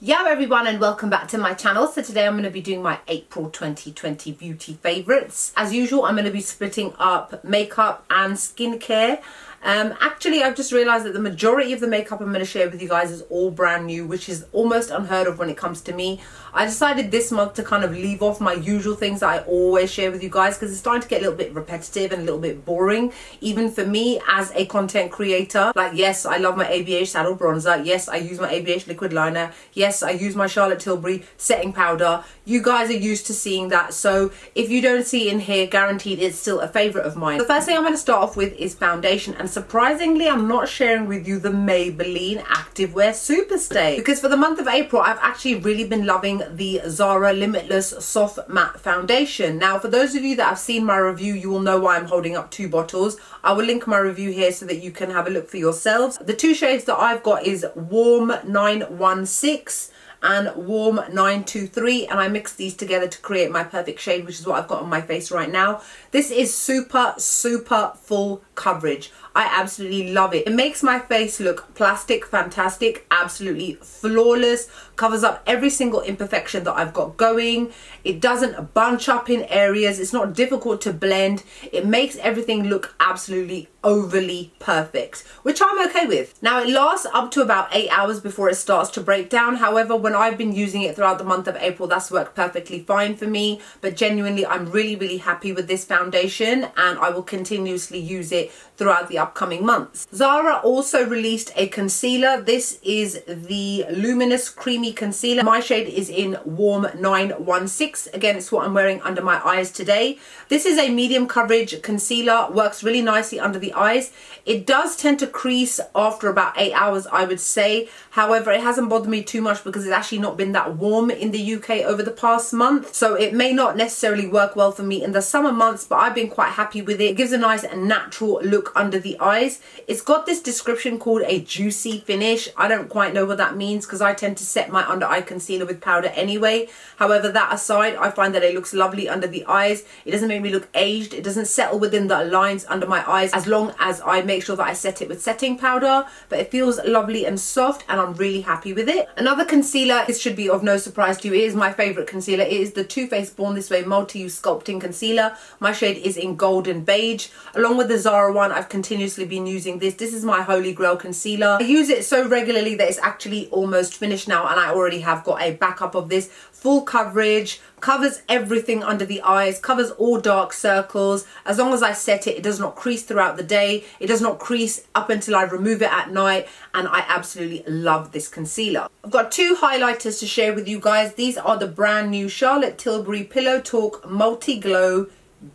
Yo everyone, and welcome back to my channel. So today I'm going to be doing my April 2020 beauty favorites. As usual, I'm going to be splitting up makeup and skincare. Actually, I've just realized that the majority of the makeup I'm going to share with you guys is all brand new, which is almost unheard of when it comes to me. I decided this month to kind of leave off my usual things that I always share with you guys because it's starting to get a little bit repetitive and a little bit boring, even for me as a content creator. Like, yes, I love my ABH saddle bronzer. Yes, I use my ABH liquid liner. Yes, I use my Charlotte Tilbury setting powder. You guys are used to seeing that, so if you don't see it in here, guaranteed it's still a favorite of mine. The first thing I'm going to start off with is foundation, and surprisingly I'm not sharing with you the Maybelline Activewear Superstay because for the month of April I've actually really been loving the Zara Limitless Soft Matte Foundation. Now, for those of you that have seen my review, you will know why I'm holding up two bottles. I will link my review here so that you can have a look for yourselves. The two shades that I've got is Warm 916 and Warm 923, and I mixed these together to create my perfect shade, which is what I've got on my face right now. This is super full coverage. I absolutely love it. It makes my face look plastic fantastic, absolutely flawless, covers up every single imperfection that I've got going. It doesn't bunch up in areas, it's not difficult to blend. It makes everything look absolutely overly perfect, which I'm okay with. Now, it lasts up to about 8 hours before it starts to break down. However, when I've been using it throughout the month of April, that's worked perfectly fine for me. But genuinely, I'm really happy with this foundation, and I will continuously use it throughout the upcoming months. Zara also released a concealer. This is the Luminous Creamy Concealer. My shade is in Warm 916. Again, it's what I'm wearing under my eyes today. This is a medium coverage concealer, works really nicely under the eyes. It does tend to crease after about 8 hours, I would say. However, it hasn't bothered me too much because it's actually not been that warm in the UK over the past month. So it may not necessarily work well for me in the summer months, but I've been quite happy with it. It gives a nice and natural look under the eyes. It's got this description called a juicy finish. I don't quite know what that means because I tend to set my under eye concealer with powder anyway. However, that aside, I find that it looks lovely under the eyes. It doesn't make me look aged. It doesn't settle within the lines under my eyes as long as I make sure that I set it with setting powder, but it feels lovely and soft, and I'm really happy with it. Another concealer, this should be of no surprise to you, it is my favorite concealer. It is the Too Faced Born This Way Multi-Use Sculpting Concealer. My shade is in Golden Beige. Along with the Zara one, I've continuously been using this. This is my holy grail concealer. I use it so regularly that it's actually almost finished now, and I already have got a backup of this. Full coverage, covers everything under the eyes, covers all dark circles. As long as I set it, it does not crease throughout the day. It does not crease up until I remove it at night, and I absolutely love this concealer. I've got two highlighters to share with you guys. These are the brand new Charlotte Tilbury Pillow Talk Multi Glow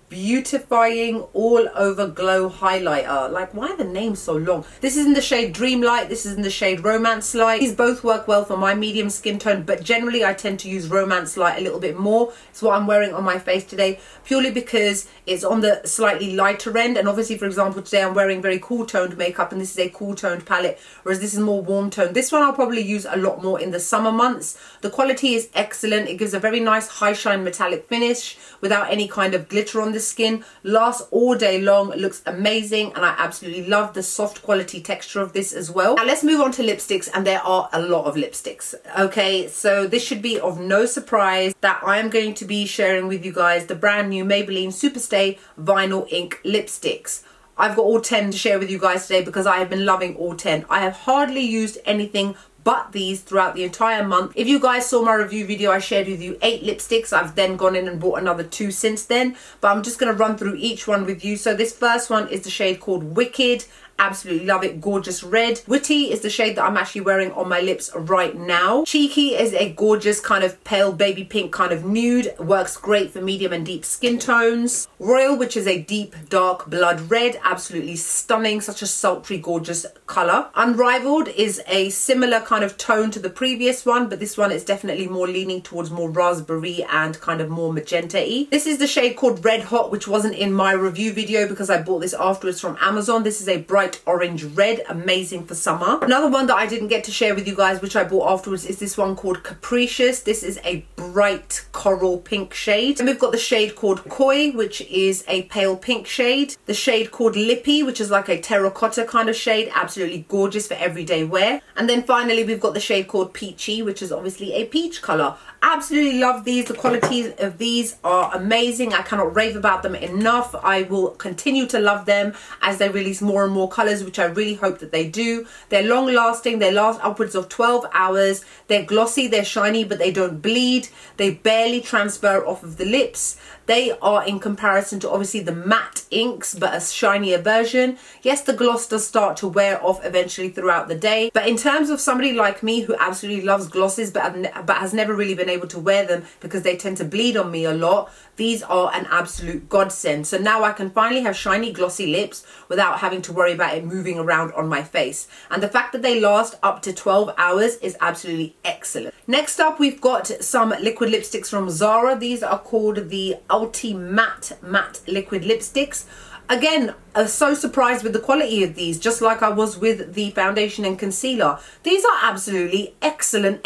Beautifying All Over Glow Highlighter. Like, why are the names so long? This is in the shade Dreamlight. This is in the shade Romance Light. These both work well for my medium skin tone, but generally I tend to use Romance Light a little bit more. It's what I'm wearing on my face today, purely because it's on the slightly lighter end. And obviously, for example, today I'm wearing very cool toned makeup, and this is a cool toned palette, whereas this is more warm toned. This one I'll probably use a lot more in the summer months. The quality is excellent. It gives a very nice high shine metallic finish without any kind of glitter on the skin. Lasts all day long. It looks amazing, and I absolutely love the soft quality texture of this as well. Now let's move on to lipsticks, and there are a lot of lipsticks. Okay, so this should be of no surprise that I am going to be sharing with you guys the brand new Maybelline Superstay Vinyl Ink lipsticks. I've got all 10 to share with you guys today because I have been loving all 10. I have hardly used anything but these throughout the entire month. If you guys saw my review video, I shared with you 8 lipsticks. I've then gone in and bought another 2 since then, but I'm just going to run through each one with you. So this first one is the shade called Wicked. Absolutely love it. Gorgeous red. Witty is the shade that I'm actually wearing on my lips right now. Cheeky is a gorgeous kind of pale baby pink kind of nude. Works great for medium and deep skin tones. Royal, which is a deep dark blood red. Absolutely stunning. Such a sultry gorgeous color. Unrivaled is a similar kind of tone to the previous one, but this one is definitely more leaning towards more raspberry and kind of more magenta-y. This is the shade called Red Hot, which wasn't in my review video because I bought this afterwards from Amazon. This is a bright orange red, amazing for summer. Another one that I didn't get to share with you guys, which I bought afterwards, is this one called Capricious. This is a bright coral pink shade. And we've got the shade called Koi, which is a pale pink shade. The shade called Lippy, which is like a terracotta kind of shade, absolutely gorgeous for everyday wear. And then finally we've got the shade called Peachy, which is obviously a peach color. Absolutely love these. The qualities of these are amazing. I cannot rave about them enough. I will continue to love them as they release more and more colors, which I really hope that they do. They're long lasting. They last upwards of 12 hours. They're glossy, they're shiny, but they don't bleed. They barely transfer off of the lips. They are, in comparison to obviously the matte inks, but a shinier version. Yes, the gloss does start to wear off eventually throughout the day, but in terms of somebody like me who absolutely loves glosses but has never really been able to wear them because they tend to bleed on me a lot, these are an absolute godsend. So now I can finally have shiny glossy lips without having to worry about it moving around on my face. And the fact that they last up to 12 hours is absolutely excellent. Next up, we've got some liquid lipsticks from Zara. These are called the Ulti Matte liquid lipsticks. Again, I'm so surprised with the quality of these, just like I was with the foundation and concealer. These are absolutely excellent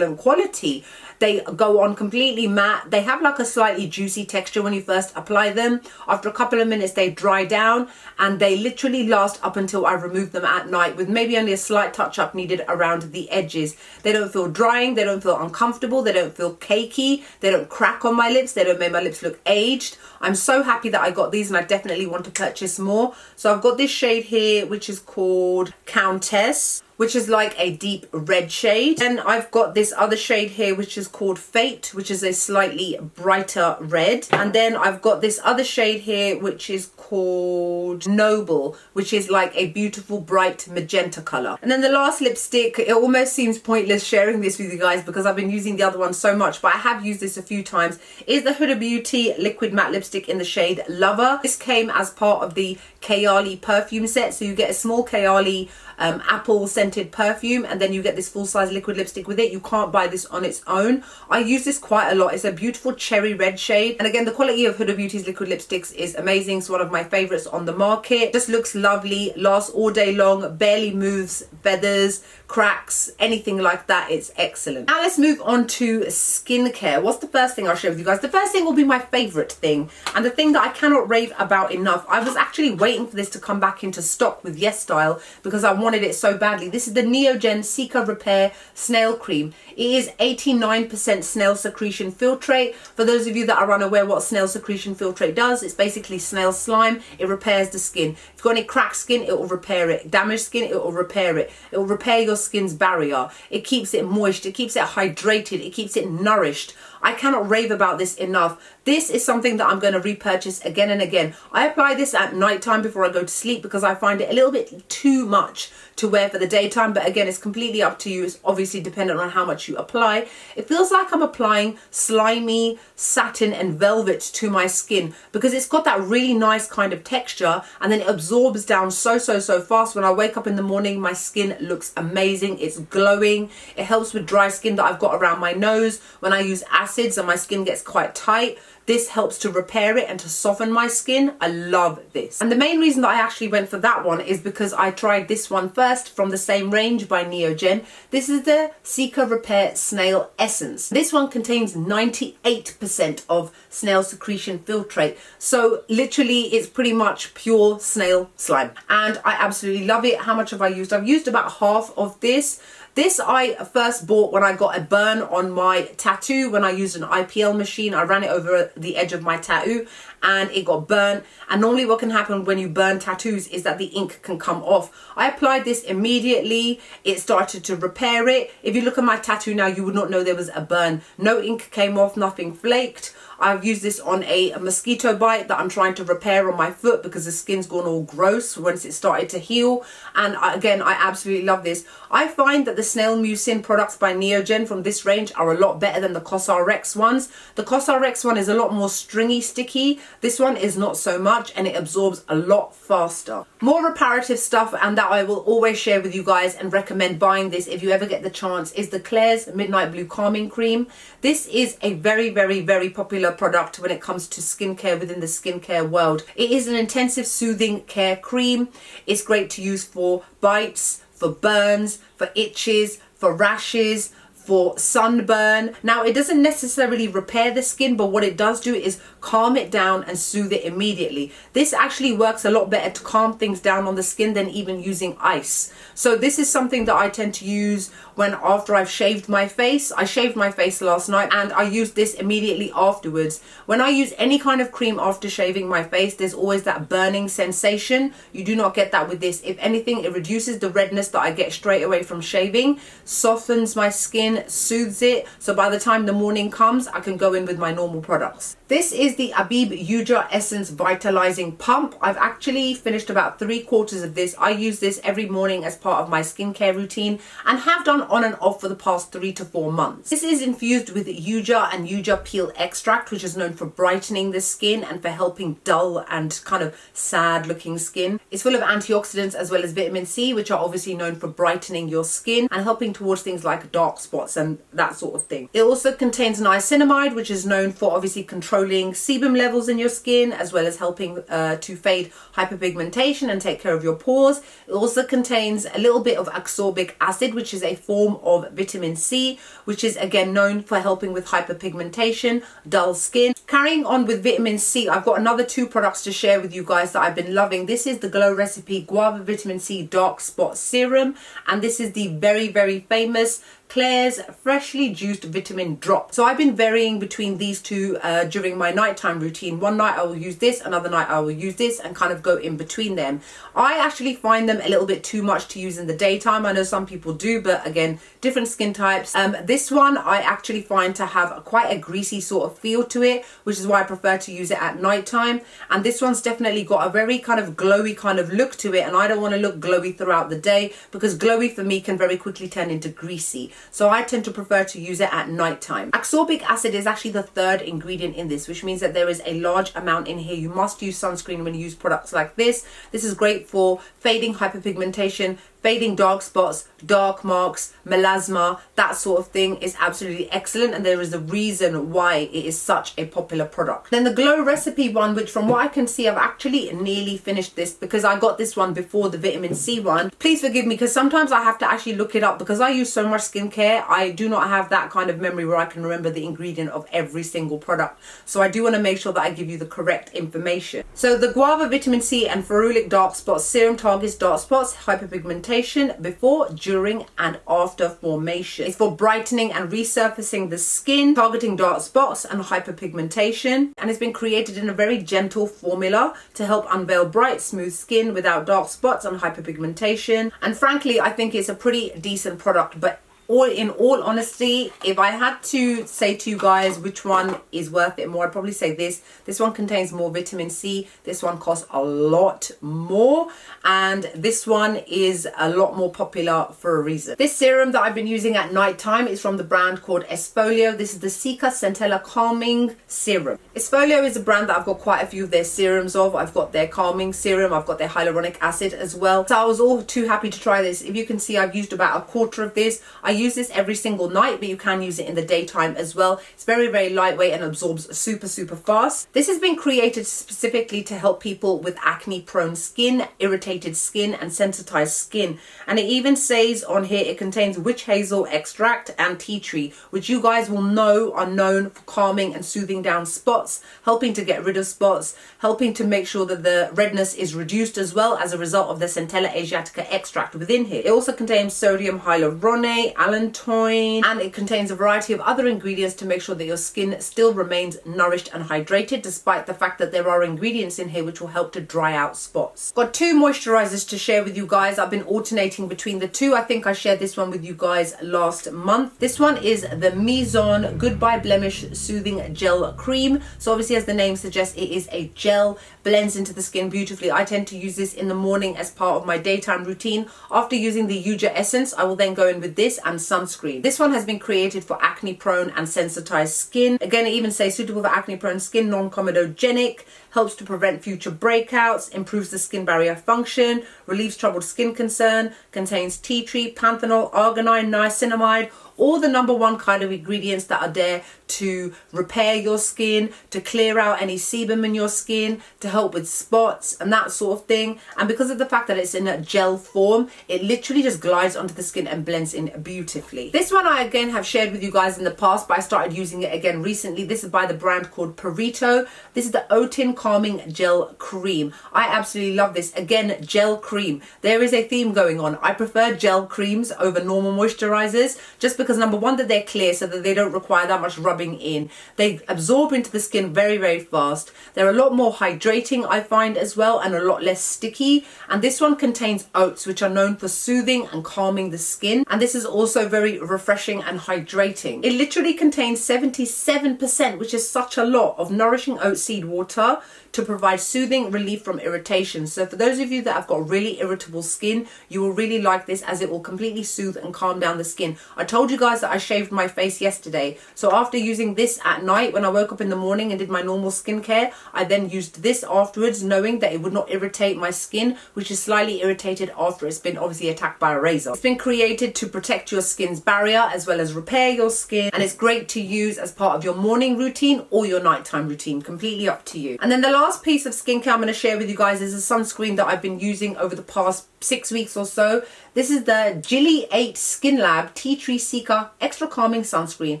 quality. They go on completely matte. They have like a slightly juicy texture when you first apply them. After a couple of minutes they dry down, and they literally last up until I remove them at night, with maybe only a slight touch up needed around the edges. They don't feel drying, they don't feel uncomfortable, they don't feel cakey, they don't crack on my lips, they don't make my lips look aged. I'm so happy that I got these, and I definitely want to purchase more. So I've got this shade here which is called Countess, which is like a deep red shade. Then I've got this other shade here which is called Fate, which is a slightly brighter red. And then I've got this other shade here which is called Noble, which is like a beautiful bright magenta color. And then the last lipstick, it almost seems pointless sharing this with you guys because I've been using the other one so much, but I have used this a few times, is the Huda Beauty liquid matte lipstick in the shade Lover. This came as part of the Kayali perfume set, so you get a small Kayali apple scented perfume, and then you get this full-size liquid lipstick with it. You can't buy this on its own. I use this quite a lot. It's a beautiful cherry red shade, and again, the quality of Huda Beauty's liquid lipsticks is amazing. It's one of my favorites on the market. Just looks lovely, lasts all day long, barely moves feathers, cracks, anything like that. It's excellent. Now let's move on to skincare. What's the first thing I'll share with you guys? The first thing will be my favorite thing, and the thing that I cannot rave about enough. I was actually waiting for this to come back into stock with Yes Style because I wanted it so badly. This is the Neogen Sika Repair Snail Cream. It is 89% snail secretion filtrate. For those of you that are unaware what snail secretion filtrate does, it's basically snail slime. It repairs the skin. If you've got any cracked skin, it will repair it. Damaged skin, it will repair it. It will repair your skin's barrier. It keeps it moist. It keeps it hydrated. It keeps it nourished. I cannot rave about this enough. This is something that I'm going to repurchase again and again. I apply this at night time before I go to sleep because I find it a little bit too much to wear for the daytime, but again, it's completely up to you. It's obviously dependent on how much you apply. It feels like I'm applying slimy satin and velvet to my skin because it's got that really nice kind of texture, and then it absorbs down so fast. When I wake up in the morning, my skin looks amazing. It's glowing. It helps with dry skin that I've got around my nose. When I use acids and my skin gets quite tight, this helps to repair it and to soften my skin. I love this. And the main reason that I actually went for that one is because I tried this one first from the same range by Neogen. This is the Sika Repair Snail Essence. This one contains 98% of snail secretion filtrate. So literally it's pretty much pure snail slime. And I absolutely love it. How much have I used? I've used about half of this. This I first bought when I got a burn on my tattoo. When I used an IPL machine, I ran it over the edge of my tattoo and it got burnt. And normally what can happen when you burn tattoos is that the ink can come off. I applied this immediately. It started to repair it. If you look at my tattoo now, you would not know there was a burn. No ink came off, nothing flaked. I've used this on a mosquito bite that I'm trying to repair on my foot because the skin's gone all gross once it started to heal. And again, I absolutely love this. I find that the Snail Mucin products by Neogen from this range are a lot better than the COSRX ones. The COSRX one is a lot more stringy, sticky. This one is not so much, and it absorbs a lot faster. More reparative stuff, and that I will always share with you guys and recommend buying this if you ever get the chance, is the Klairs Midnight Blue Calming Cream. This is a very popular product when it comes to skincare within the skincare world. It is an intensive soothing care cream. It's great to use for bites, for burns, for itches, for rashes, for sunburn. Now, it doesn't necessarily repair the skin, but what it does do is calm it down and soothe it immediately. This actually works a lot better to calm things down on the skin than even using ice. So this is something that I tend to use when after I've shaved my face. I shaved my face last night and I used this immediately afterwards. When I use any kind of cream after shaving my face, there's always that burning sensation. You do not get that with this. If anything, it reduces the redness that I get straight away from shaving, softens my skin, soothes it, so by the time the morning comes, I can go in with my normal products. This is the Abib Yuja Essence Vitalizing Pump. I've actually finished about 3/4 of this. I use this every morning as part of my skincare routine and have done on and off for the past 3 to 4 months. This is infused with Yuja and Yuja Peel Extract, which is known for brightening the skin and for helping dull and kind of sad looking skin. It's full of antioxidants as well as vitamin C, which are obviously known for brightening your skin and helping towards things like dark spots and that sort of thing. It also contains niacinamide, which is known for obviously controlling sebum levels in your skin as well as helping to fade hyperpigmentation and take care of your pores. It also contains a little bit of ascorbic acid, which is a form of vitamin C, which is again known for helping with hyperpigmentation, dull skin. Carrying on with vitamin C, I've got another 2 products to share with you guys that I've been loving. This is the Glow Recipe Guava Vitamin C Dark Spot Serum, and this is the very, very famous Claire's Freshly Juiced Vitamin Drop. So I've been varying between these two during my nighttime routine. One night I will use this, another night I will use this, and kind of go in between them. I actually find them a little bit too much to use in the daytime. I know some people do, but again, different skin types. This one I actually find to have quite a greasy sort of feel to it, which is why I prefer to use it at nighttime. And this one's definitely got a very kind of glowy kind of look to it, and I don't want to look glowy throughout the day because glowy for me can very quickly turn into greasy. So I tend to prefer to use it at nighttime. Ascorbic acid is actually the 3rd ingredient in this, which means that there is a large amount in here. You must use sunscreen when you use products like this. This is great for fading hyperpigmentation, fading dark spots, dark marks, melasma, that sort of thing is absolutely excellent, and there is a reason why it is such a popular product. Then the Glow Recipe one, which from what I can see, I've actually nearly finished this because I got this one before the vitamin C one. Please forgive me because sometimes I have to actually look it up because I use so much skincare. I do not have that kind of memory where I can remember the ingredient of every single product. So I do want to make sure that I give you the correct information. So the Guava Vitamin C and Ferulic Dark Spots Serum targets dark spots, hyperpigmentation before, during and after formation. It's for brightening and resurfacing the skin, targeting dark spots and hyperpigmentation, and it's been created in a very gentle formula to help unveil bright, smooth skin without dark spots and hyperpigmentation. And frankly, I think it's a pretty decent product, but in all honesty, if I had to say to you guys which one is worth it more, I'd probably say this. This one contains more vitamin C. This one costs a lot more. And this one is a lot more popular for a reason. This serum that I've been using at night time is from the brand called Esfolio. This is the Sika Centella Calming Serum. Esfolio is a brand that I've got quite a few of their serums of. I've got their calming serum. I've got their hyaluronic acid as well. So I was all too happy to try this. If you can see, I've used about 1/4 of this. I use this every single night, but you can use it in the daytime as well. It's very, very lightweight and absorbs super, super fast. This has been created specifically to help people with acne prone skin, irritated skin and sensitized skin. And it even says on here it contains witch hazel extract and tea tree, which you guys will know are known for calming and soothing down spots, helping to get rid of spots, helping to make sure that the redness is reduced as well as a result of the Centella asiatica extract within here. It also contains sodium hyaluronate, allantoin, and it contains a variety of other ingredients to make sure that your skin still remains nourished and hydrated, despite the fact that there are ingredients in here which will help to dry out spots. Got 2 moisturizers to share with you guys. I've been alternating between the 2. I think I shared this one with you guys last month. This one is the Mison Goodbye Blemish Soothing Gel Cream. So obviously, as the name suggests, it is a gel, blends into the skin beautifully. I tend to use this in the morning as part of my daytime routine. After using the Yuja essence, I will then go in with this and sunscreen. This one has been created for acne prone and sensitized skin. Again, it even says suitable for acne prone skin, non-comedogenic, helps to prevent future breakouts, improves the skin barrier function, relieves troubled skin concern, contains tea tree, panthenol, arginine, niacinamide, all the #1 kind of ingredients that are there to repair your skin, to clear out any sebum in your skin, to help with spots and that sort of thing. And because of the fact that it's in a gel form, it literally just glides onto the skin and blends in beautifully. This one I again have shared with you guys in the past, but I started using it again recently. This is by the brand called Perito. This is the Otin Calming Gel Cream. I absolutely love this. Again, gel cream. There is a theme going on. I prefer gel creams over normal moisturizers just because #1 that they're clear, so that they don't require that much rubbing in. They absorb into the skin very, very fast. They're a lot more hydrating, I find, as well, and a lot less sticky. And this one contains oats, which are known for soothing and calming the skin. And this is also very refreshing and hydrating. It literally contains 77%, which is such a lot, of nourishing oat seed water to provide soothing relief from irritation. So for those of you that have got really irritable skin, you will really like this, as it will completely soothe and calm down the skin. I told you guys that I shaved my face yesterday. So after using this at night, when I woke up in the morning and did my normal skincare, I then used this afterwards, knowing that it would not irritate my skin, which is slightly irritated after it's been obviously attacked by a razor. It's been created to protect your skin's barrier as well as repair your skin, and it's great to use as part of your morning routine or your nighttime routine, completely up to you. And then the last piece of skincare I'm going to share with you guys is a sunscreen that I've been using over the past 6 weeks or so. This is the Gilly 8 Skin Lab Tea Tree Sika Extra Calming Sunscreen,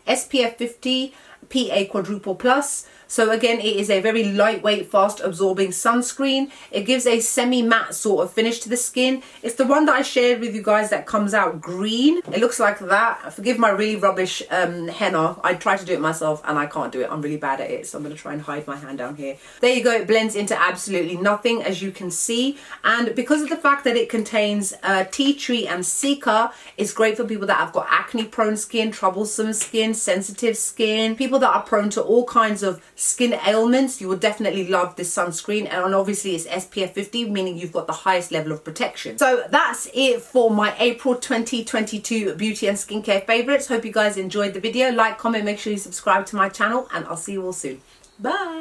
SPF 50, PA Quadruple Plus. So again, it is a very lightweight, fast absorbing sunscreen. It gives a semi-matte sort of finish to the skin. It's the one that I shared with you guys that comes out green. It looks like that. Forgive my really rubbish henna. I try to do it myself and I can't do it. I'm really bad at it. So I'm going to try and hide my hand down here. There you go. It blends into absolutely nothing, as you can see. And because of the fact that it contains tea tree and Sika, it's great for people that have got acne prone skin, troublesome skin, sensitive skin, people that are prone to all kinds of skin ailments. You will definitely love this sunscreen, and obviously it's SPF 50, meaning you've got the highest level of protection. So that's it for my April 2022 beauty and skincare favorites. Hope you guys enjoyed the video. Like, comment, make sure you subscribe to my channel, and I'll see you all soon. Bye.